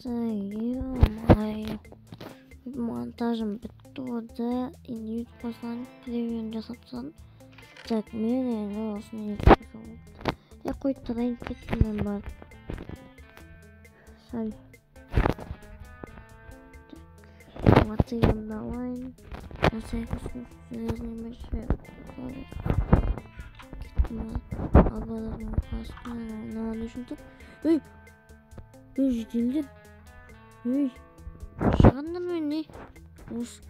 Ё-моё. Монтажым бітті. Енді ютубқа салайын. Превьюін жасап тастадым. Так, мен енді осыны ютубқа салайын. Қойып тұрайын, кеттім мен барып. Сәл. Отыгымды алайын. Сәйкесін железный мешок. Кеттім барып. Абалардың қасына. Наған үшін тұр? Ой! Ой, жетелдер. Ой! Шығандар мен не? Осы.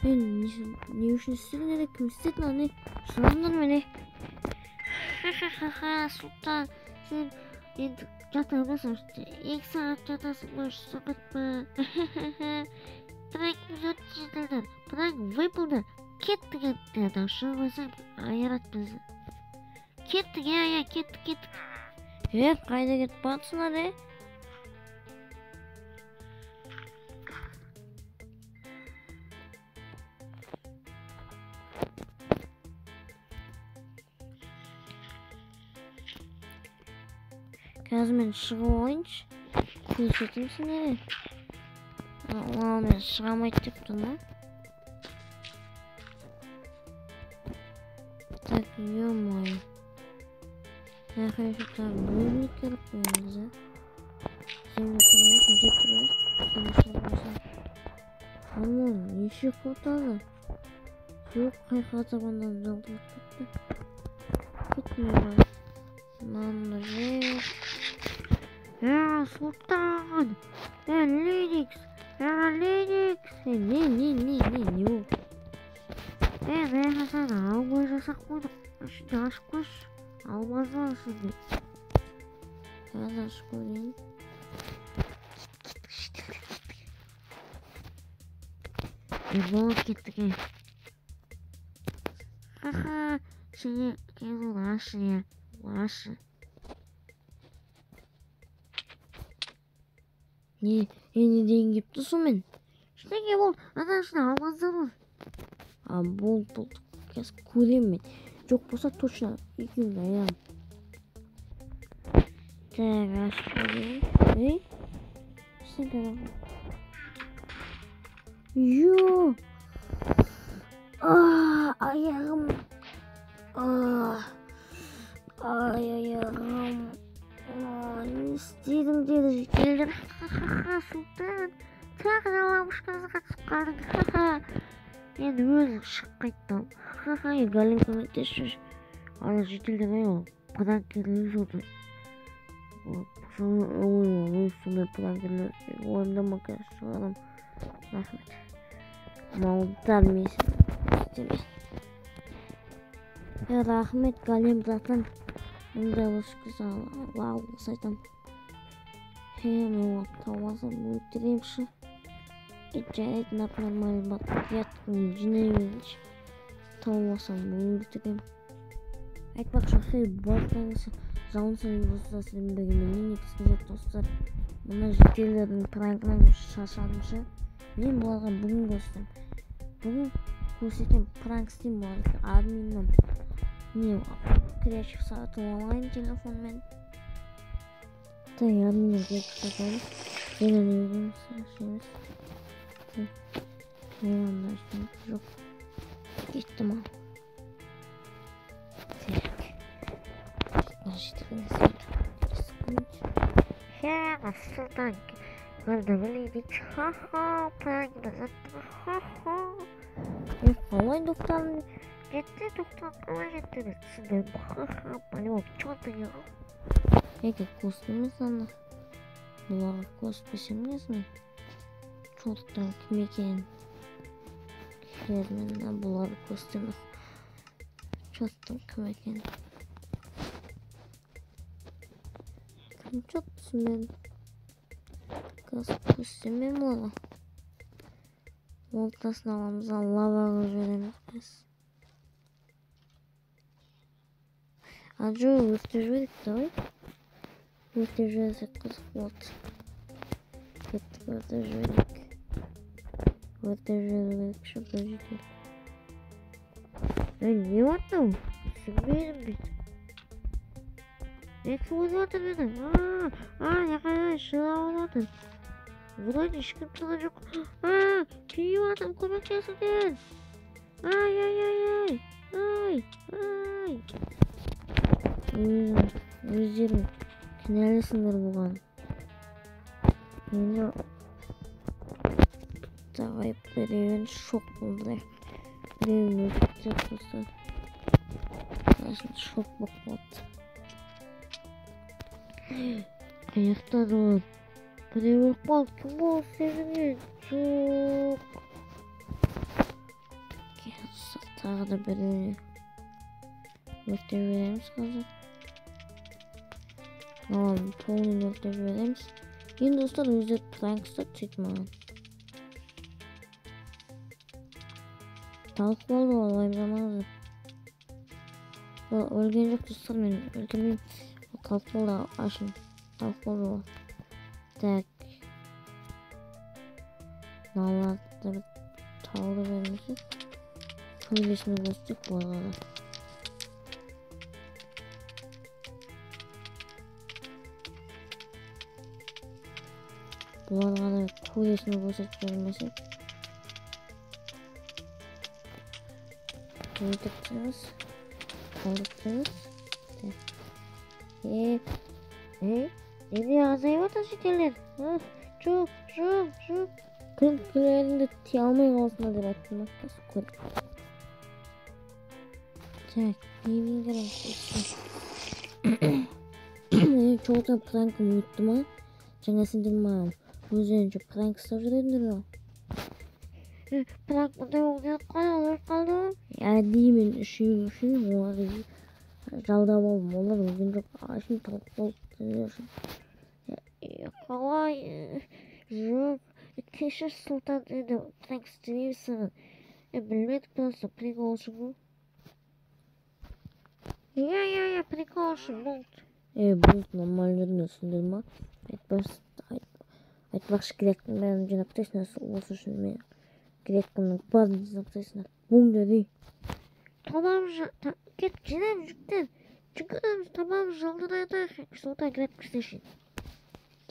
Мен не үшін істедім деді? Кім істеді не? Шығандар мен не? Ха-ха-ха-ха, Сұлтан. Сен енді жата алмасың үшті. 2 сағат жатасың ба, 3 сағат па? Пранкіміз өтті жетілдер. Пранк выпылды. Кеттік енді. Шығып алсаң, айырат бізді. Кеттік, кеттік. Қайда кетіп батсыңар, Қазір мен шығып алайыншы. Көрсетем сендерге. Ал мен шығамайды деп тұрмын. Так, ё-моё. Нахайшы так бөлініп келіп қойыңыз, Сен тұрайық, не тұрайық? Амон, неше қотады? Жоқ, қайқатығандан жалдырып кетті. Кетмей бар. Мамды жеп. Сұлтан! Леникс! Леникс! Не ол? Сен алмай жасақ қойдық. Ішінде ашып қойшы. Алмазы бар ішінде. Қазір ашып қойдың. Болып кеттік, Ха-ха, сені кезін ашы, Ашы. Не дейін кепті сомен? Штеге бол, анашына алмаздар бар. Болды. Кәз көрем мен. Жоқ болса точно екеуін аям. Так, ашып көрем. Сен көрем. Ё! Аяғым. Аяғым. Не істедің деді жетелдер. Ха-ха-ха, Сұлтан. Тағы аламышқазы қатысып қалдың. Ха-ха. Енді өзі шығып қайттым. Ха-ха, Галин көмектесші. Ала жетелдер ол. Пранкерлер oldu. Сондай пранкерлер орындама қазір. Рахмет. Малдар мейсін. Рахмет, Галин братан. Мұндай ұшқыза лауыз айтам. Мен ол тауазым өлтіремші. Жарайды, нормальный батпияттың жинай берінші. Тауасам өлтірем. Айтпақшы, бартаңызы жауын сайын болса сенбегенмен негізгі достар. Мұна жетелердің пранкынан шашадымшы. Мен бұларға бүгін көрсетем. Бүгін көрсетем пранк істейм бұларға. Админнен не креатив сатып алайын телефонмен. Так, админнен креатив сатып Мен не үйренеміз. Мен анда ештеңе жоқ. Кеттім ал. Сұлтан көрді білейдік. Ха-ха, пранкті заттың. Ха-ха. Қалай доқтарын жетті, доқтар қалай жетті деп түсіндім. Ха-ха, полимоп, чортың еға. Көстіміз анда. Бұларға көспесеміз не? Чорттан кім екен? Кермен бұларға көстеміз. Чорттан кім екен? Çok güzel. Kız kustumu mu? Ortasına alamızdan lava göremeyiz. Acı vırtıcılık da var. Vırtıcılık kız вот. Vırtıcılık. Vırtıcılık şu gözüküyor. Ne oldu? Sıkıyorum bir. Ne oldu benim? Ne kadar şınav oldu. Burayı ешкім çalacak. Aa, tüyü adam көмектесіңдер. Ay ay ay ay. Ay ay. Өздерің кінәлісіңдер бұған. Мені тағайып біреуін шок болды. Біреуін өтіп тұрса. Қасын шок болып болды. Аяқтан ол. Біреу өліп қалды. Кім болды сезінген? Жоқ. Тағы да біреуіне өртеп береміз қазір. Ладно, полный өртеп береміз. Енді достар өздері пранк істеп сөйтіп маған. Талық болды ол, уайымдамаңыздар. Өлген жоқ достар, мен өлгенмін. Талық болды, ашын. Талық болды ол. Так. Мыналарды бір тауды бермесек. Көйлесіне көстік болғаны. Бұларға да көйлесіне көстік бермесек. Көйлетіпсіңіз. Қалдыптыңыз. Неде азайып отыр шетелдер? Жоқ. Күлкілеріңді тие алмай қалсына деп айттым. Так, немен қарайсыз? Çoğudan prank'ım unuttum ha. Жаңа сендер маған өздерінше пранк істеп жүретіндер ғой. Пранк мұндай болып қалды. Деймін үшін оларды жалдап алдым. Олар өлген жоқ. Ашын толық болды. Қалай? Жоқ. Кешір Сұлтан еді пранк істемейсің. Білмедік просто прикол үшін ғой. Я прикол үшін болды. Болды нормально сендер ма? Айтпақшы керектің бәрін жинап тастайсыңдар. Осы үшін мен керектіңнің барын жинап тастайсыңдар. Бұңды дей. Тамамыз кет жинап жүктен. Жүгіреміз тамамыз жалдыдай атайық. Сұлтан кереп кірсешін.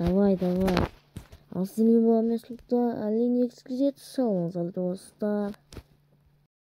Давай. Ал сіздің болам мен Сұлтан. Әлің екізгізет салыңыз алды достар.